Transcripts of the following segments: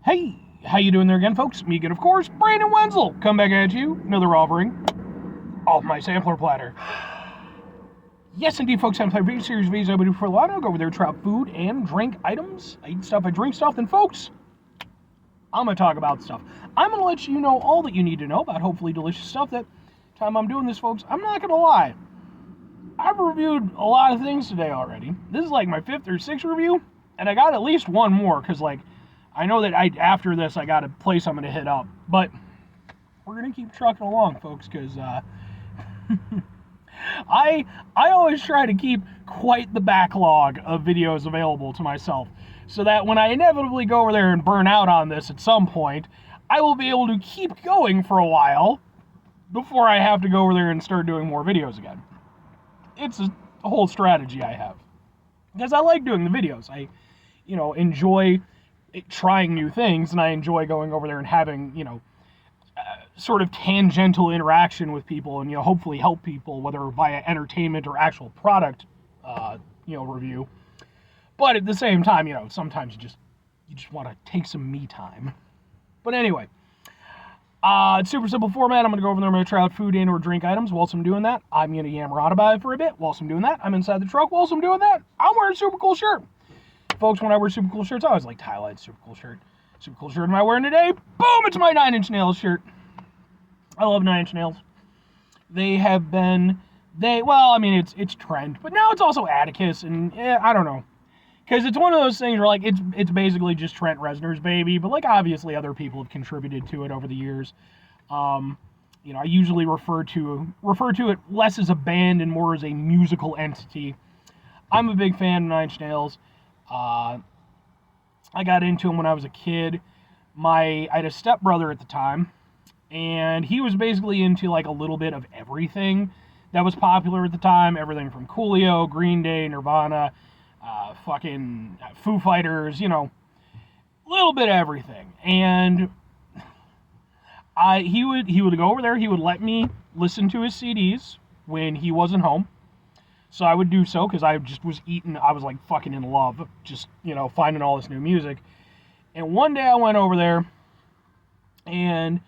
Hey, how you doing there again, folks? Me again, of course, Brandon Wenzel. Come back at you, another offering of my sampler platter. Yes, indeed, folks, I'm playing video series videos I do for a lot. I'll go over there, try out food and drink items. I eat stuff, I drink stuff, then, folks, I'm going to talk about stuff. I'm going to let you know all that you need to know about hopefully delicious stuff. That time I'm doing this, folks, I'm not going to lie. I've reviewed a lot of things today already. This is like my 5th or 6th review, and I got at least one more, because, like, I know that after this, I got a place I'm going to hit up. But we're going to keep trucking along, folks, because I always try to keep quite the backlog of videos available to myself, so that when I inevitably go over there and burn out on this at some point, I will be able to keep going for a while before I have to go over there and start doing more videos again. It's a whole strategy I have, because I like doing the videos. I, enjoy trying new things, and I enjoy going over there and having, sort of tangential interaction with people, and, hopefully help people, whether via entertainment or actual product, review. But at the same time, sometimes you just want to take some me time. But anyway, it's super simple format. I'm going to go over there, I'm going to try out food and or drink items. Whilst I'm doing that, I'm going to yammer on about it for a bit. Whilst I'm doing that, I'm inside the truck. Whilst I'm doing that, I'm wearing a super cool shirt. Folks, when I wear super cool shirts, I always like to highlight super cool shirt. Super cool shirt am I wearing today? Boom! It's my 9 Inch Nails shirt. I love 9 Inch Nails. They have been, it's trend, but now it's also Atticus, and I don't know. Because it's one of those things where, like, it's basically just Trent Reznor's baby, but, like, obviously other people have contributed to it over the years. I usually refer to it less as a band and more as a musical entity. I'm a big fan of 9 Inch Nails. I got into them when I was a kid. I had a stepbrother at the time, and he was basically into, like, a little bit of everything that was popular at the time. Everything from Coolio, Green Day, Nirvana, fucking Foo Fighters, little bit of everything. And he would go over there, he would let me listen to his CDs when he wasn't home. So I would do so, because I just was I was like fucking in love, just, finding all this new music. And one day I went over there, and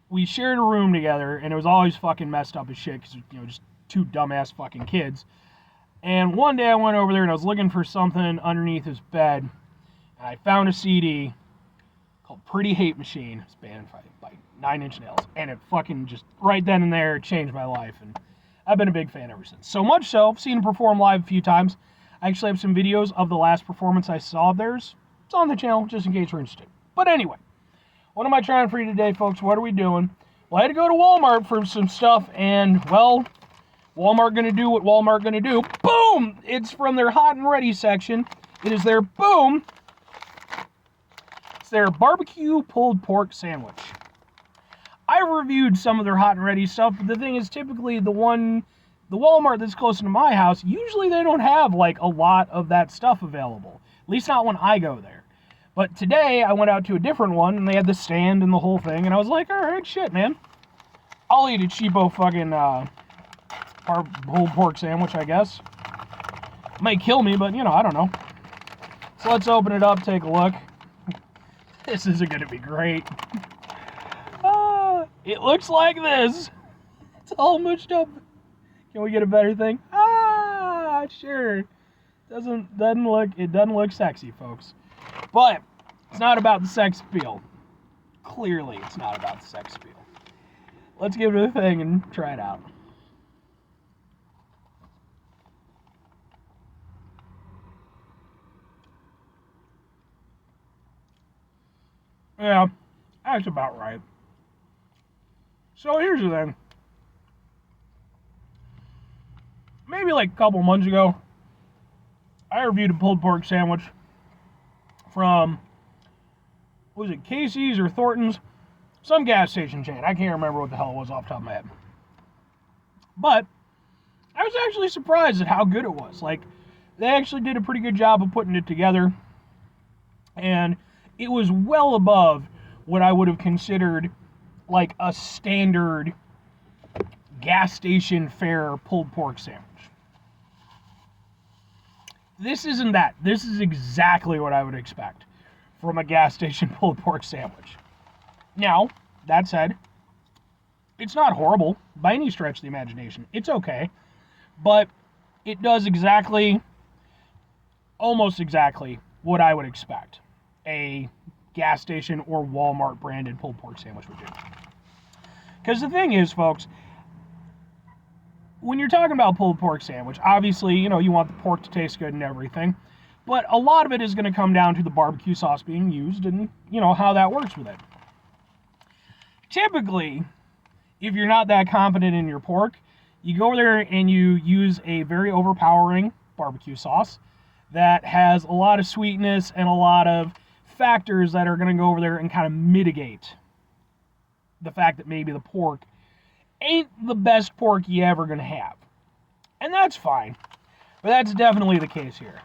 we shared a room together, and it was always fucking messed up as shit, because, just two dumbass fucking kids. And one day I went over there, and I was looking for something underneath his bed, and I found a CD called Pretty Hate Machine. It's banned by 9 Inch Nails, and it fucking just, right then and there, changed my life, and I've been a big fan ever since. So much so, I've seen him perform live a few times. I actually have some videos of the last performance I saw of theirs. It's on the channel, just in case you're interested. But anyway, what am I trying for you today, folks? What are we doing? Well, I had to go to Walmart for some stuff, and, well, Walmart gonna do what Walmart gonna do. Boom! It's from their hot and ready section. It is their, boom, it's their barbecue pulled pork sandwich. I reviewed some of their hot and ready stuff, but the thing is, typically the Walmart that's close to my house, usually they don't have, like, a lot of that stuff available. At least not when I go there. But today, I went out to a different one, and they had the stand and the whole thing, and I was like, alright, shit, man. I'll eat a cheapo fucking, pulled pork sandwich, I guess. Might kill me, but, I don't know. So let's open it up, take a look. This isn't gonna be great. It looks like this. It's all mushed up. Can we get a better thing? Sure. It doesn't look sexy, folks. But it's not about the sex appeal. Clearly, it's not about the sex appeal. Let's give it a thing and try it out. Yeah, that's about right. So here's the thing. Maybe like a couple months ago, I reviewed a pulled pork sandwich from, was it Casey's or Thornton's? Some gas station chain. I can't remember what the hell it was off the top of my head. But I was actually surprised at how good it was. Like, they actually did a pretty good job of putting it together. And it was well above what I would have considered like a standard gas station fare pulled pork sandwich. This isn't that. This is exactly what I would expect from a gas station pulled pork sandwich. Now, that said, it's not horrible by any stretch of the imagination. It's okay, but it does almost exactly what I would expect a gas station or Walmart branded pulled pork sandwich would do. Because the thing is, folks, when you're talking about pulled pork sandwich, obviously, you want the pork to taste good and everything, but a lot of it is going to come down to the barbecue sauce being used and, how that works with it. Typically, if you're not that confident in your pork, you go over there and you use a very overpowering barbecue sauce that has a lot of sweetness and a lot of factors that are going to go over there and kind of mitigate the fact that maybe the pork ain't the best pork you ever going to have. And that's fine. But that's definitely the case here.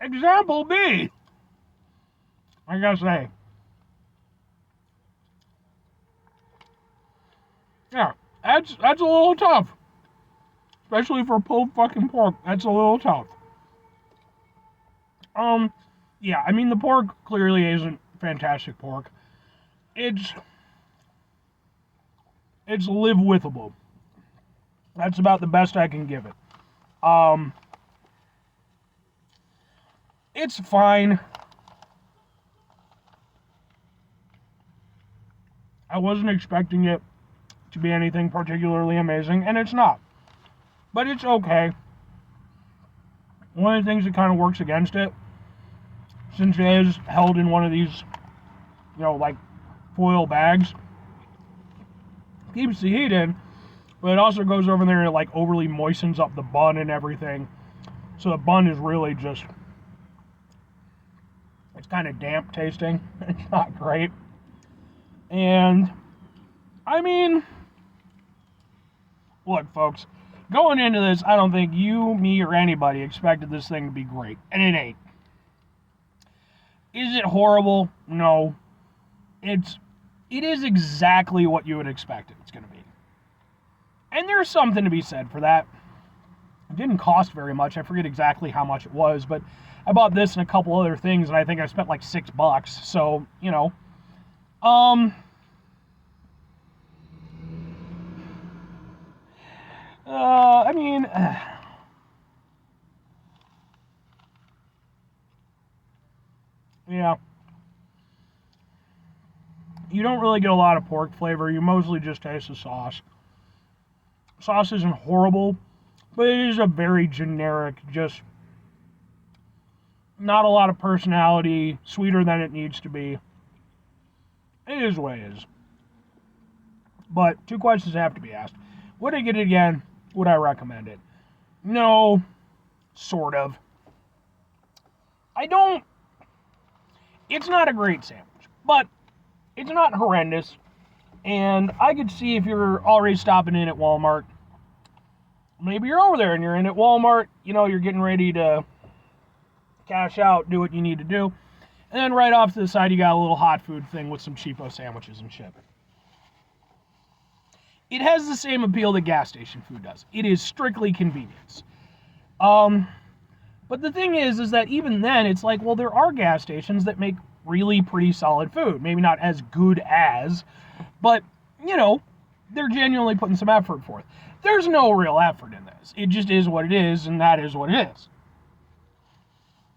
Example B, I gotta say. Yeah, that's a little tough. Especially for pulled fucking pork. That's a little tough. Yeah, I mean, the pork clearly isn't fantastic pork. It's live-withable. That's about the best I can give it. It's fine. I wasn't expecting it to be anything particularly amazing, and it's not. But it's okay. One of the things that kind of works against it, since it is held in one of these, like foil bags, keeps the heat in, but it also goes over there and like overly moistens up the bun and everything. So the bun is really just, it's kind of damp tasting. It's not great. And, I mean, look, folks, going into this, I don't think you, me, or anybody expected this thing to be great. And it ain't. Is it horrible? No. It is exactly what you would expect it's going to be. And there's something to be said for that. It didn't cost very much. I forget exactly how much it was, but I bought this and a couple other things, and I think I spent like $6. So, I mean, yeah. You don't really get a lot of pork flavor. You mostly just taste the sauce. Sauce isn't horrible, but it is a very generic, just not a lot of personality, sweeter than it needs to be. It is what it is. But 2 questions have to be asked. Would I get it again? Would I recommend it? No, sort of. I don't. It's not a great sandwich, but it's not horrendous. And I could see if you're already stopping in at Walmart, maybe you're over there and you're in at Walmart, you're getting ready to cash out, do what you need to do. And then right off to the side, you got a little hot food thing with some cheapo sandwiches and shit. It has the same appeal that gas station food does. It is strictly convenience. But the thing is that even then, it's like, well, there are gas stations that make really pretty solid food. Maybe not as good as, but, they're genuinely putting some effort forth. There's no real effort in this. It just is what it is, and that is what it is.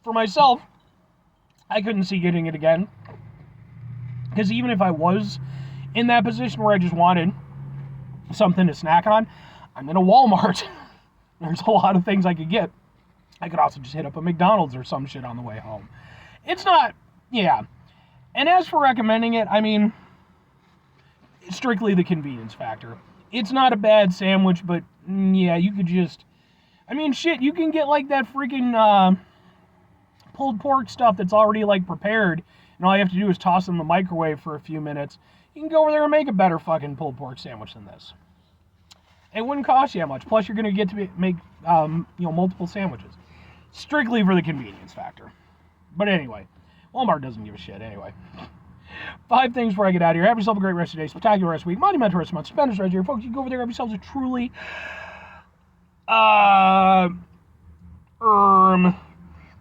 For myself, I couldn't see getting it again. Because even if I was in that position where I just wanted something to snack on, I'm in a Walmart. There's a lot of things I could get. I could also just hit up a McDonald's or some shit on the way home. It's not, yeah. And as for recommending it, I mean, strictly the convenience factor. It's not a bad sandwich, but yeah, you could just, I mean, shit, you can get like that freaking pulled pork stuff that's already like prepared, and all you have to do is toss it in the microwave for a few minutes. You can go over there and make a better fucking pulled pork sandwich than this. It wouldn't cost you that much. Plus, you're going to get to make multiple sandwiches. Strictly for the convenience factor. But anyway, Walmart doesn't give a shit anyway. 5 things before I get out of here. Have yourself a great rest of your day, spectacular rest of the week, monumental rest of the month, Spanish right here. Folks, you go over there, have yourselves a truly,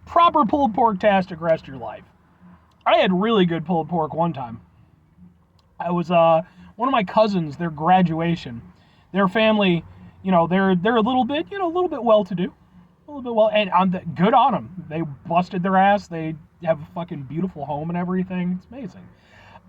proper pulled pork-tastic rest of your life. I had really good pulled pork one time. I was, one of my cousins, their graduation, their family, you know, they're a little bit, well-to-do. A little bit well, and good on them. They busted their ass. They have a fucking beautiful home and everything. It's amazing.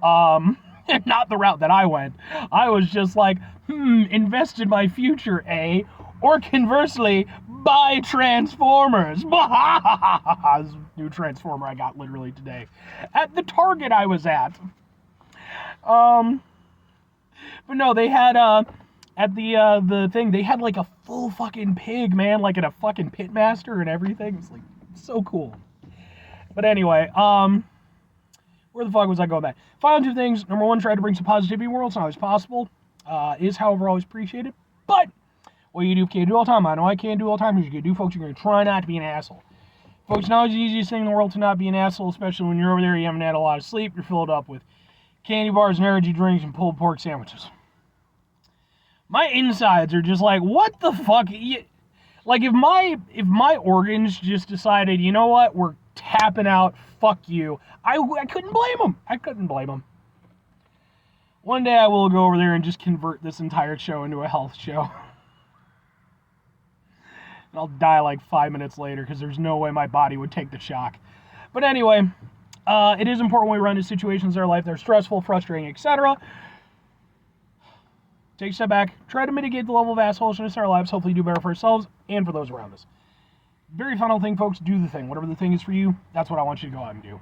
And not the route that I went. I was just like, invest in my future, eh? Or conversely, buy Transformers. This new Transformer I got literally today at the Target I was at. But no, they had at the thing, they had like a full fucking pig, man, like in a fucking pitmaster and everything. It's like so cool. But anyway, where the fuck was I going with that? Final 2 things. Number 1, try to bring some positivity in the world. It's not always possible. Is, however, always appreciated. But what you can't do all the time. I know I can't do all the time. You can do, folks. You're going to try not to be an asshole. Folks, now it's the easiest thing in the world to not be an asshole, especially when you're over there, you haven't had a lot of sleep, you're filled up with candy bars and energy drinks and pulled pork sandwiches. My insides are just like, what the fuck? Like, if my organs just decided, you know what, we're tapping out, fuck you, I couldn't blame them. I couldn't blame them. One day I will go over there and just convert this entire show into a health show. And I'll die like 5 minutes later because there's no way my body would take the shock. But anyway, it is important when we run into situations in our life that are stressful, frustrating, etc. Take a step back, try to mitigate the level of assholishness in our lives, hopefully do better for ourselves and for those around us. Very final thing, folks, do the thing. Whatever the thing is for you, that's what I want you to go out and do.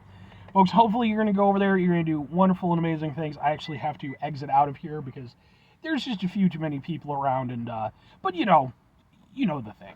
Folks, hopefully you're going to go over there, you're going to do wonderful and amazing things. I actually have to exit out of here because there's just a few too many people around, and but you know the thing.